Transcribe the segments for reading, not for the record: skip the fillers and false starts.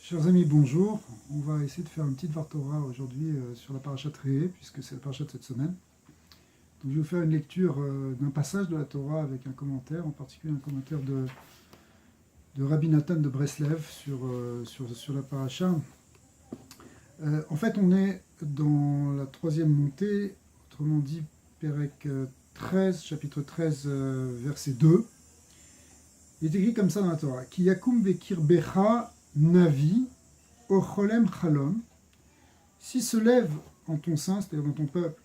Chers amis, bonjour. On va essayer de faire une petite Dvar Torah aujourd'hui sur la parashat Re'eh, puisque c'est la parashat de cette semaine. Donc, je vais vous faire une lecture d'un passage de la Torah avec un commentaire, en particulier un commentaire de Rabbi Nathan de Breslev sur la parasha. En fait, on est dans la troisième montée, autrement dit, Perek 13, chapitre 13, verset 2. Il est écrit comme ça dans la Torah. Ki yakum vekir becha Navi, Ocholem Chalom, si se lève en ton sein, c'est-à-dire dans ton peuple,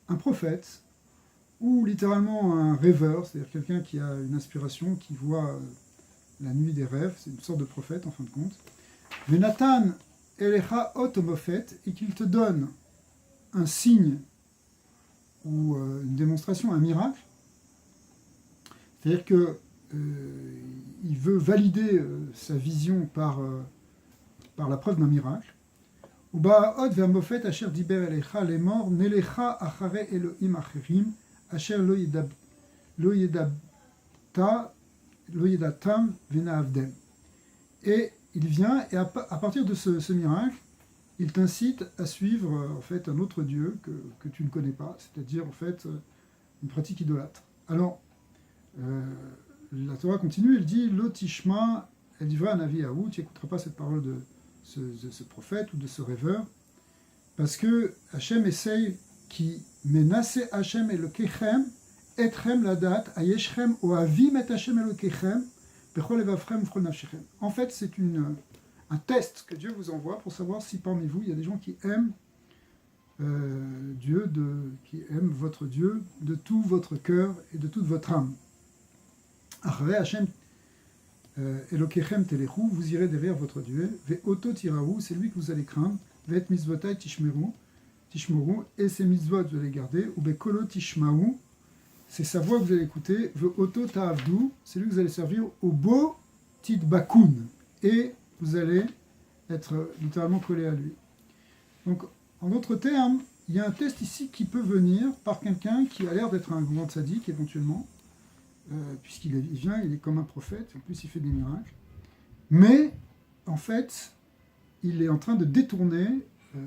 un prophète, ou littéralement un rêveur, c'est-à-dire quelqu'un qui a une inspiration, qui voit la nuit des rêves, c'est une sorte de prophète en fin de compte, Venatan Elecha Otomophet, et qu'il te donne un signe ou une démonstration, un miracle, c'est-à-dire que il veut valider sa vision par la preuve d'un miracle. Uba'od ve'amofet asher diber elecha lemor nelecha achare Elohim acherim asher lo yedatam ve'na'avdem. Et il vient, et à partir de ce miracle, il t'incite à suivre en fait un autre Dieu que tu ne connais pas, c'est-à-dire en fait une pratique idolâtre. Alors, la Torah continue, elle dit Lotishma, elle dit vrai un avis à où, tu n'écouteras pas cette parole de ce prophète ou de ce rêveur, parce que Hachem essaye qui menace Hachem Elokechem, etchem ladat, ayeshrem oavim et Hachem Elokechem, bechol evavchem ufchol nafshechem. En fait, c'est un test que Dieu vous envoie pour savoir si parmi vous, il y a des gens qui aiment Dieu, qui aiment votre Dieu de tout votre cœur et de toute votre âme. Achare Hachem Elokechem telechu, vous irez derrière votre Dieu. Ve'oto tirahu, c'est lui que vous allez craindre. Ve'et mitzvotai tishmeru, et ses mitzvot vous allez garder. Ou bekolo tishmahu, c'est sa voix que vous allez écouter. Ve'oto ta'avdu, c'est lui que vous allez servir. Au bo tidbakun, et vous allez être littéralement collé à lui. Donc, en d'autres termes, il y a un test ici qui peut venir par quelqu'un qui a l'air d'être un grand sadique éventuellement. Puisqu'il vient, il est comme un prophète, en plus il fait des miracles. Mais, en fait, il est en train de détourner le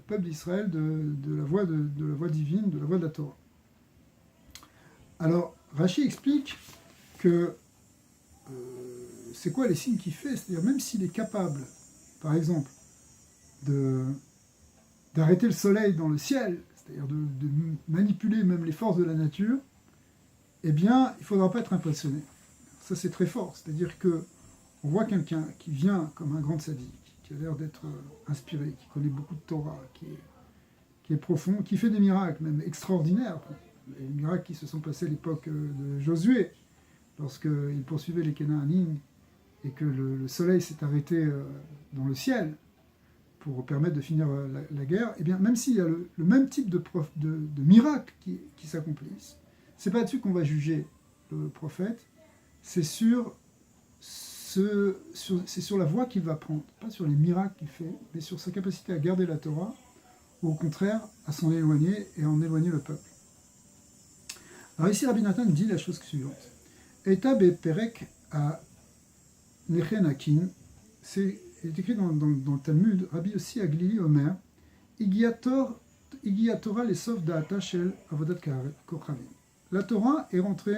peuple d'Israël de la voie divine, de la voie de la Torah. Alors, Rashi explique que c'est quoi les signes qu'il fait, c'est-à-dire même s'il est capable, par exemple, d'arrêter le soleil dans le ciel, c'est-à-dire de manipuler même les forces de la nature, eh bien, il ne faudra pas être impressionné. Ça, c'est très fort. C'est-à-dire qu'on voit quelqu'un qui vient comme un grand sadique, qui a l'air d'être inspiré, qui connaît beaucoup de Torah, qui est profond, qui fait des miracles même extraordinaires. Les miracles qui se sont passés à l'époque de Josué, lorsqu'il poursuivait les Canaanim et que le soleil s'est arrêté dans le ciel pour permettre de finir la guerre. Eh bien, même s'il y a le même type de miracles qui s'accomplissent, c'est pas là-dessus qu'on va juger le prophète, c'est sur la voie qu'il va prendre, pas sur les miracles qu'il fait, mais sur sa capacité à garder la Torah, ou au contraire, à s'en éloigner et à en éloigner le peuple. Alors ici, Rabbi Nathan dit la chose suivante. Eta beperek a nechenakin, c'est écrit dans le Talmud, Rabbi Yossi Agli Omer, Igiatora lesov da'ata shel avodat kochavim. La Torah est rentrée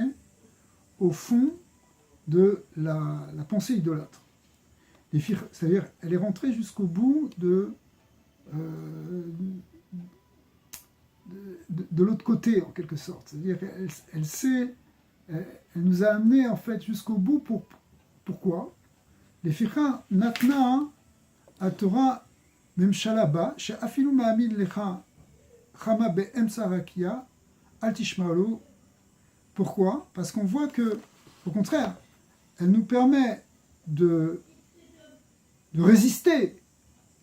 au fond de la pensée idolâtre. C'est-à-dire, elle est rentrée jusqu'au bout de l'autre côté, en quelque sorte. C'est-à-dire, elle nous a amenés, en fait, jusqu'au bout. Pourquoi? Les ficha natna à Torah memshalaba, she'afilu ma'amid lecha chama be'emsa rakia, al tishmalu. Pourquoi? Parce qu'on voit que, au contraire, elle nous permet de résister,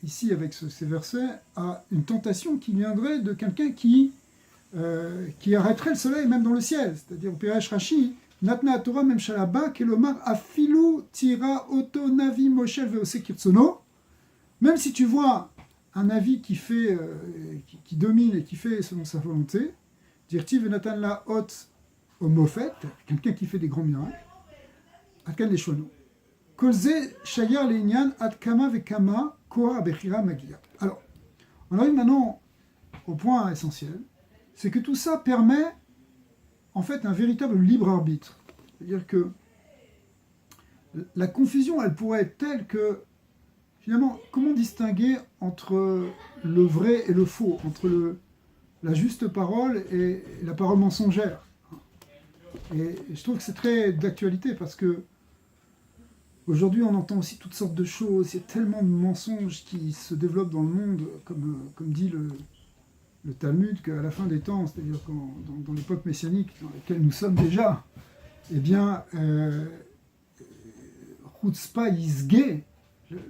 ici avec ces versets, à une tentation qui viendrait de quelqu'un qui arrêterait le soleil même dans le ciel. C'est-à-dire, au Piresh Rashi, Natna Torah Mem Shalaba, Kelomar Afilu Tira Oto Navi Moshel Veose Kirtsono. Même si tu vois un Navi qui domine et qui fait selon sa volonté, Dirtiv Natan La Hot au Mofet, quelqu'un qui fait des grands miracles, Akan les Shono. Kolze shayar le'inyan ad kama vekama koa bechira magia. Alors, on arrive maintenant au point essentiel, c'est que tout ça permet en fait un véritable libre arbitre. C'est-à-dire que la confusion, elle pourrait être telle que, finalement, comment distinguer entre le vrai et le faux, entre la juste parole et la parole mensongère. Et je trouve que c'est très d'actualité parce que aujourd'hui, on entend aussi toutes sortes de choses. Il y a tellement de mensonges qui se développent dans le monde, comme dit le Talmud, qu'à la fin des temps, c'est-à-dire dans l'époque messianique dans laquelle nous sommes déjà, eh bien, chutzpah yisgeh,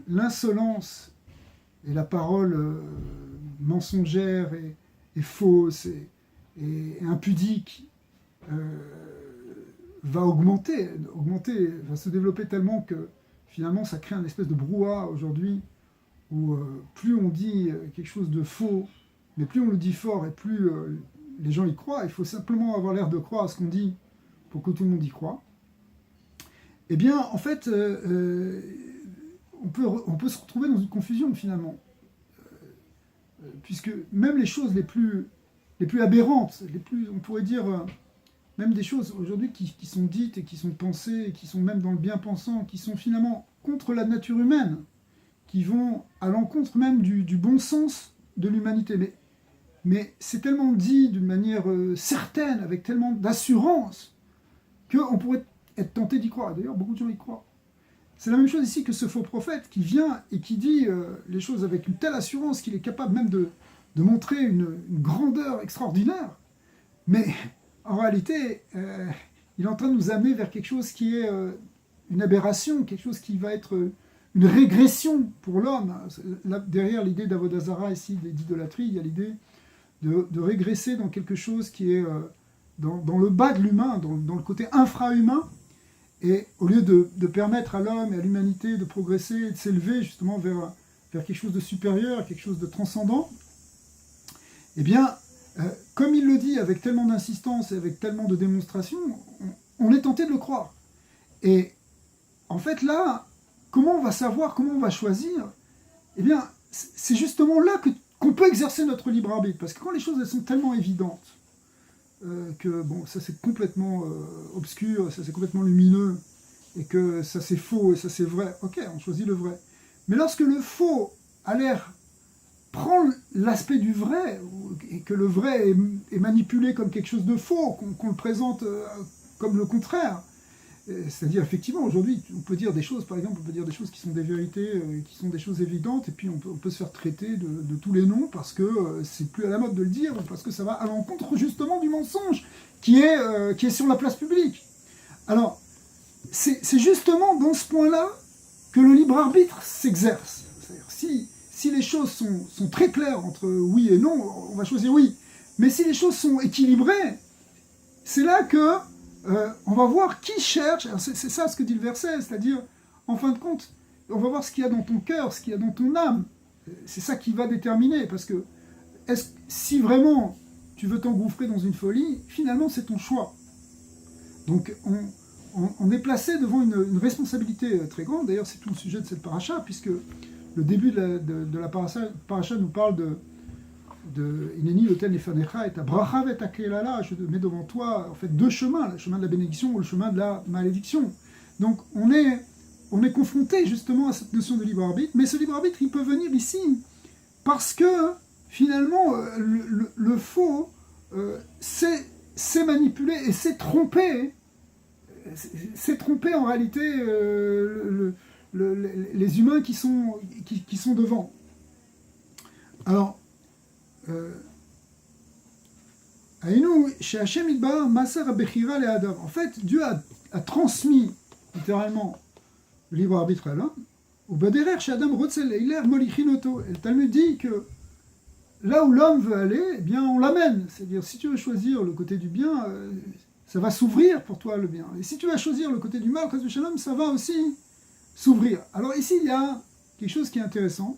l'insolence et la parole mensongère et fausse et impudique va augmenter, va se développer tellement que finalement ça crée un espèce de brouhaha aujourd'hui où plus on dit quelque chose de faux, mais plus on le dit fort et plus les gens y croient. Il faut simplement avoir l'air de croire à ce qu'on dit pour que tout le monde y croit. Eh bien, en fait, on peut se retrouver dans une confusion finalement, puisque même les choses les plus aberrantes, on pourrait dire, même des choses aujourd'hui qui sont dites et qui sont pensées, et qui sont même dans le bien-pensant, qui sont finalement contre la nature humaine, qui vont à l'encontre même du bon sens de l'humanité. Mais c'est tellement dit d'une manière certaine, avec tellement d'assurance, qu'on pourrait être tenté d'y croire. D'ailleurs, beaucoup de gens y croient. C'est la même chose ici que ce faux prophète qui vient et qui dit les choses avec une telle assurance qu'il est capable même de montrer une grandeur extraordinaire. Mais en réalité, il est en train de nous amener vers quelque chose qui est une aberration, quelque chose qui va être une régression pour l'homme. Là, derrière l'idée d'Avodah Zarah, ici, d'idolâtrie, il y a l'idée de régresser dans quelque chose qui est dans le bas de l'humain, dans le côté infra-humain, et au lieu de permettre à l'homme et à l'humanité de progresser et de s'élever justement vers quelque chose de supérieur, quelque chose de transcendant, eh bien, comme il le dit avec tellement d'insistance et avec tellement de démonstration, on est tenté de le croire. Et en fait là, comment on va savoir, comment on va choisir? Eh bien, c'est justement là qu'on peut exercer notre libre arbitre, parce que quand les choses elles sont tellement évidentes, que bon, ça c'est complètement obscur, ça c'est complètement lumineux, et que ça c'est faux et ça c'est vrai, ok, on choisit le vrai. Mais lorsque le faux a l'air prend l'aspect du vrai, et que le vrai est manipulé comme quelque chose de faux, qu'on le présente comme le contraire, c'est-à-dire effectivement aujourd'hui on peut dire des choses, par exemple on peut dire des choses qui sont des vérités, qui sont des choses évidentes, et puis on peut se faire traiter de tous les noms parce que c'est plus à la mode de le dire, ou parce que ça va à l'encontre justement du mensonge qui est sur la place publique. Alors c'est justement dans ce point-là que le libre arbitre s'exerce. C'est-à-dire si les choses sont très claires entre oui et non, on va choisir oui. Mais si les choses sont équilibrées, c'est là que on va voir qui cherche. C'est ça ce que dit le verset, c'est-à-dire, en fin de compte, on va voir ce qu'il y a dans ton cœur, ce qu'il y a dans ton âme. C'est ça qui va déterminer, parce que si vraiment tu veux t'engouffrer dans une folie, finalement c'est ton choix. Donc on est placé devant une responsabilité très grande. D'ailleurs, c'est tout le sujet de cette paracha, puisque le début de la paracha nous parle de Ineni loten lefanecha et bracha vet akelala, je mets devant toi en fait deux chemins, le chemin de la bénédiction ou le chemin de la malédiction. Donc on est confronté justement à cette notion de libre arbitre, mais ce libre arbitre il peut venir ici parce que finalement le faux c'est manipulé et c'est trompé. C'est tromper en réalité les humains qui sont devant. Alors, en fait, Dieu a transmis littéralement le libre arbitre à l'homme. Et le Talmud dit que là où l'homme veut aller, eh bien on l'amène. C'est-à-dire, si tu veux choisir le côté du bien, ça va s'ouvrir pour toi le bien. Et si tu vas choisir le côté du mal, ça va aussi s'ouvrir. Alors ici, il y a quelque chose qui est intéressant.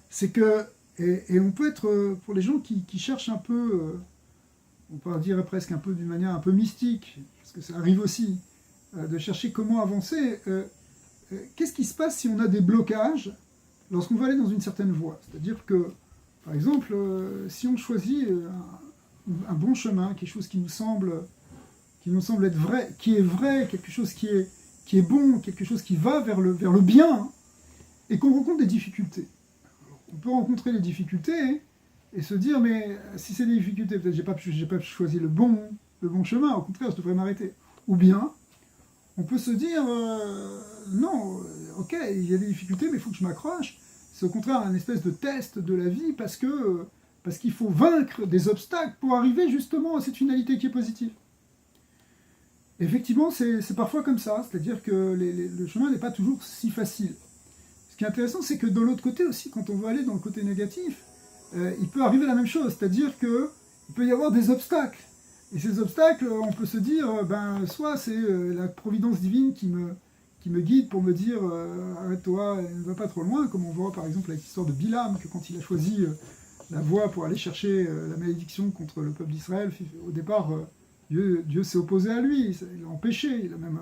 C'est que, et on peut être, pour les gens qui cherchent un peu, on peut dire presque un peu d'une manière un peu mystique, parce que ça arrive aussi, de chercher comment avancer. Qu'est-ce qui se passe si on a des blocages lorsqu'on veut aller dans une certaine voie? C'est-à-dire que, par exemple, si on choisit un bon chemin, quelque chose qui nous semble être vrai, quelque chose qui est bon, quelque chose qui va vers le bien, et qu'on rencontre des difficultés. Alors, on peut rencontrer des difficultés et se dire, mais si c'est des difficultés, peut-être j'ai pas choisi le bon chemin, au contraire, je devrais m'arrêter. Ou bien, on peut se dire, non, ok, il y a des difficultés, mais il faut que je m'accroche. C'est au contraire un espèce de test de la vie parce qu'il faut vaincre des obstacles pour arriver justement à cette finalité qui est positive. Effectivement, c'est parfois comme ça, c'est-à-dire que le chemin n'est pas toujours si facile. Ce qui est intéressant, c'est que de l'autre côté aussi, quand on veut aller dans le côté négatif, il peut arriver la même chose, c'est-à-dire qu'il peut y avoir des obstacles. Et ces obstacles, on peut se dire, soit c'est la providence divine qui me guide pour me dire arrête-toi, ne va pas trop loin, comme on voit par exemple avec l'histoire de Bilam, que quand il a choisi la voie pour aller chercher la malédiction contre le peuple d'Israël, au départ, Dieu s'est opposé à lui, il l'a empêché, il a même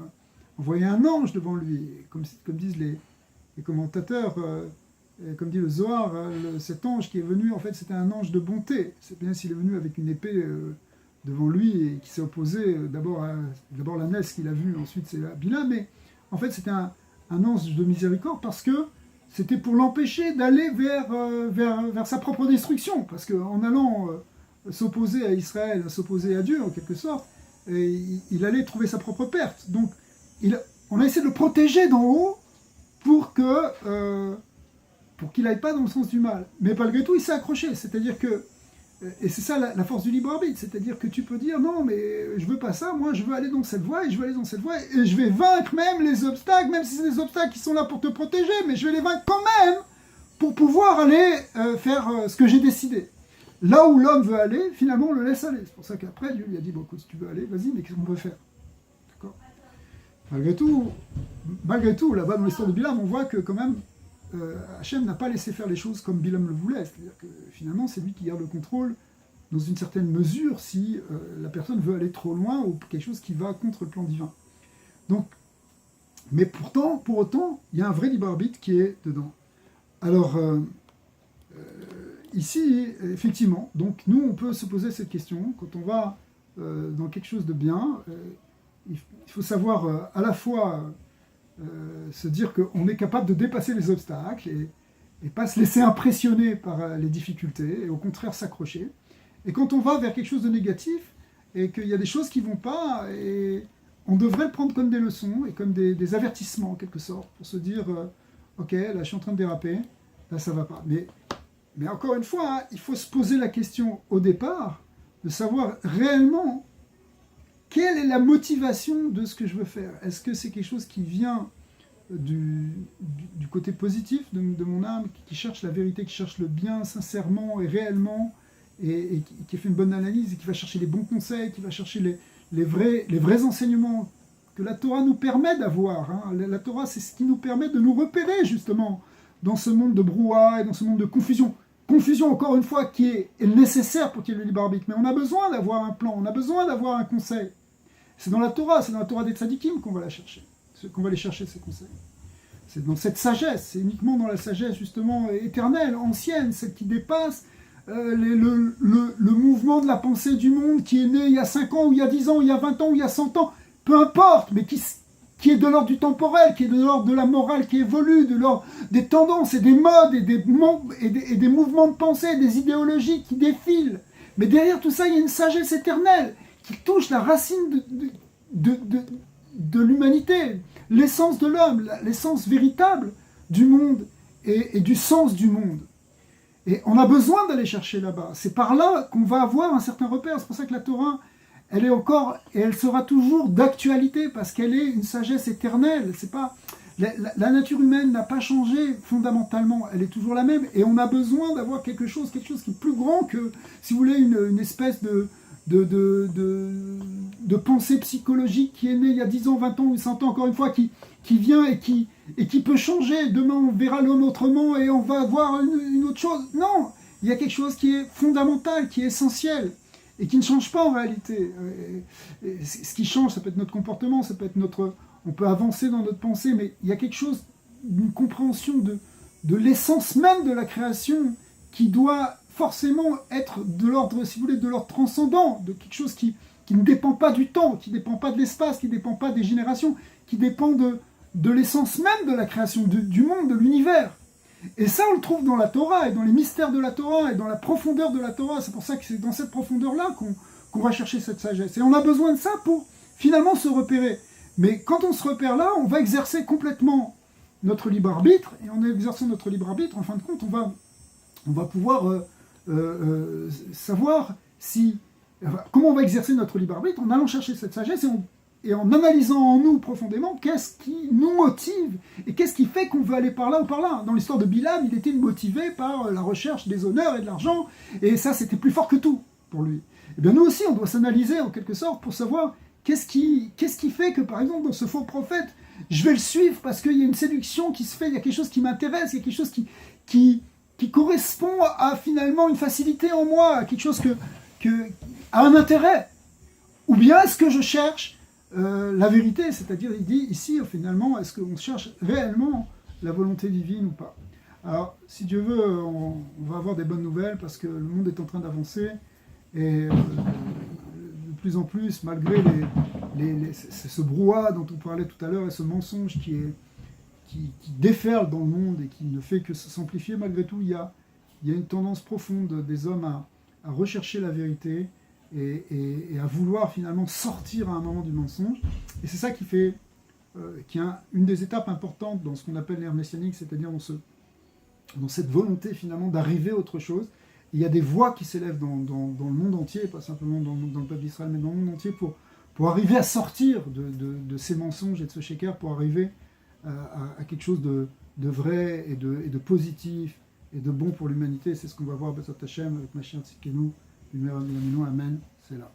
envoyé un ange devant lui. Et comme disent les commentateurs, comme dit le Zohar, cet ange qui est venu, en fait, c'était un ange de bonté. C'est bien s'il est venu avec une épée devant lui et qui s'est opposé d'abord la Ness qu'il a vue, ensuite c'est Bilam, mais en fait c'était un ange de miséricorde parce que c'était pour l'empêcher d'aller vers sa propre destruction, parce qu'en allant s'opposer à Israël, s'opposer à Dieu en quelque sorte, il allait trouver sa propre perte. Donc on a essayé de le protéger d'en haut pour qu'il n'aille pas dans le sens du mal. Mais malgré tout, il s'est accroché, c'est-à-dire que et c'est ça la force du libre arbitre, c'est-à-dire que tu peux dire non, mais je veux pas ça, moi je veux aller dans cette voie, et je veux aller dans cette voie, et je vais vaincre même les obstacles, même si c'est des obstacles qui sont là pour te protéger, mais je vais les vaincre quand même pour pouvoir aller faire ce que j'ai décidé. Là où l'homme veut aller, finalement on le laisse aller. C'est pour ça qu'après Dieu lui a dit, bon écoute, si tu veux aller, vas-y, mais qu'est-ce qu'on peut faire? D'accord. Malgré tout, là-bas dans l'histoire de Bilam, on voit que quand même, Hachem n'a pas laissé faire les choses comme Bilam le voulait, c'est-à-dire que finalement c'est lui qui garde le contrôle dans une certaine mesure si la personne veut aller trop loin ou quelque chose qui va contre le plan divin. Donc, mais pour autant, il y a un vrai libre arbitre qui est dedans. Alors, ici, effectivement, donc nous on peut se poser cette question, quand on va dans quelque chose de bien, il faut savoir à la fois se dire qu'on est capable de dépasser les obstacles et pas se laisser impressionner par les difficultés, et au contraire s'accrocher. Et quand on va vers quelque chose de négatif, et qu'il y a des choses qui ne vont pas, et on devrait le prendre comme des leçons, et comme des avertissements en quelque sorte, pour se dire, ok, là je suis en train de déraper, là ça ne va pas. Mais encore une fois, hein, il faut se poser la question au départ, de savoir réellement quelle est la motivation de ce que je veux faire. Est-ce que c'est quelque chose qui vient du côté positif de mon âme, qui cherche la vérité, qui cherche le bien sincèrement et réellement, et qui fait une bonne analyse, et qui va chercher les bons conseils, qui va chercher les vrais enseignements que la Torah nous permet d'avoir. Hein. La Torah, c'est ce qui nous permet de nous repérer justement dans ce monde de brouhaha et dans ce monde de confusion. Confusion, encore une fois, qui est nécessaire pour qu'il y ait le libre arbitre. Mais on a besoin d'avoir un plan, on a besoin d'avoir un conseil. C'est dans la Torah des tzadikim qu'on va la chercher, qu'on va aller chercher ces conseils. C'est dans cette sagesse, c'est uniquement dans la sagesse justement éternelle, ancienne, celle qui dépasse le mouvement de la pensée du monde qui est né il y a 5 ans, ou il y a 10 ans, ou il y a 20 ans, ou il y a 100 ans, peu importe, mais qui est de l'ordre du temporel, qui est de l'ordre de la morale qui évolue, de l'ordre des tendances et des modes et des mouvements de pensée, des idéologies qui défilent. Mais derrière tout ça, il y a une sagesse éternelle qui touche la racine de l'humanité, l'essence de l'homme, l'essence véritable du monde et du sens du monde. Et on a besoin d'aller chercher là-bas. C'est par là qu'on va avoir un certain repère. C'est pour ça que la Torah, elle est encore, et elle sera toujours d'actualité, parce qu'elle est une sagesse éternelle. C'est pas, la nature humaine n'a pas changé fondamentalement, elle est toujours la même, et on a besoin d'avoir quelque chose qui est plus grand que, si vous voulez, une espèce de pensée psychologique qui est née il y a 10 ans, 20 ans ou 100 ans, encore une fois, qui vient et qui peut changer. Demain, on verra l'homme autrement et on va voir une autre chose. Non, il y a quelque chose qui est fondamental, qui est essentiel. et qui ne change pas en réalité. Et ce qui change, ça peut être notre comportement, ça peut être notre... On peut avancer dans notre pensée, mais il y a quelque chose, une compréhension de l'essence même de la création qui doit forcément être de l'ordre, si vous voulez, de l'ordre transcendant, de quelque chose qui ne dépend pas du temps, qui ne dépend pas de l'espace, qui ne dépend pas des générations, qui dépend de l'essence même de la création, du monde, de l'univers. Et ça, on le trouve dans la Torah, et dans les mystères de la Torah, et dans la profondeur de la Torah. C'est pour ça que c'est dans cette profondeur-là qu'on va chercher cette sagesse. Et on a besoin de ça pour finalement se repérer. Mais quand on se repère là, on va exercer complètement notre libre arbitre, et en exerçant notre libre arbitre, en fin de compte, on va pouvoir savoir si... Enfin, comment on va exercer notre libre arbitre en allant chercher cette sagesse et en analysant en nous profondément qu'est-ce qui nous motive et qu'est-ce qui fait qu'on veut aller par là ou par là. Dans l'histoire de Bilam, il était motivé par la recherche des honneurs et de l'argent, et ça c'était plus fort que tout pour lui. Et bien nous aussi, on doit s'analyser en quelque sorte pour savoir qu'est-ce qui fait que, par exemple, dans ce faux prophète, je vais le suivre parce qu'il y a une séduction qui se fait, il y a quelque chose qui m'intéresse, il y a quelque chose qui correspond à finalement une facilité en moi, à quelque chose à un intérêt. Ou bien est-ce que je cherche la vérité, c'est-à-dire il dit ici finalement, est-ce qu'on cherche réellement la volonté divine ou pas? Alors si Dieu veut, on va avoir des bonnes nouvelles parce que le monde est en train d'avancer et de plus en plus, malgré ce brouhaha dont on parlait tout à l'heure et ce mensonge qui déferle dans le monde et qui ne fait que s'amplifier, malgré tout, il y a une tendance profonde des hommes à rechercher la vérité et à vouloir finalement sortir à un moment du mensonge. Et c'est ça qui fait qui est une des étapes importantes dans ce qu'on appelle l'ère messianique, c'est-à-dire dans cette volonté finalement d'arriver à autre chose. Et il y a des voix qui s'élèvent dans le monde entier, pas simplement dans le peuple d'Israël, mais dans le monde entier pour arriver à sortir de ces mensonges et de ce shaker, pour arriver à quelque chose de vrai et de positif et de bon pour l'humanité. C'est ce qu'on va voir B'ezrat Hashem avec Mashiach Tzidkenu, Amen, c'est là.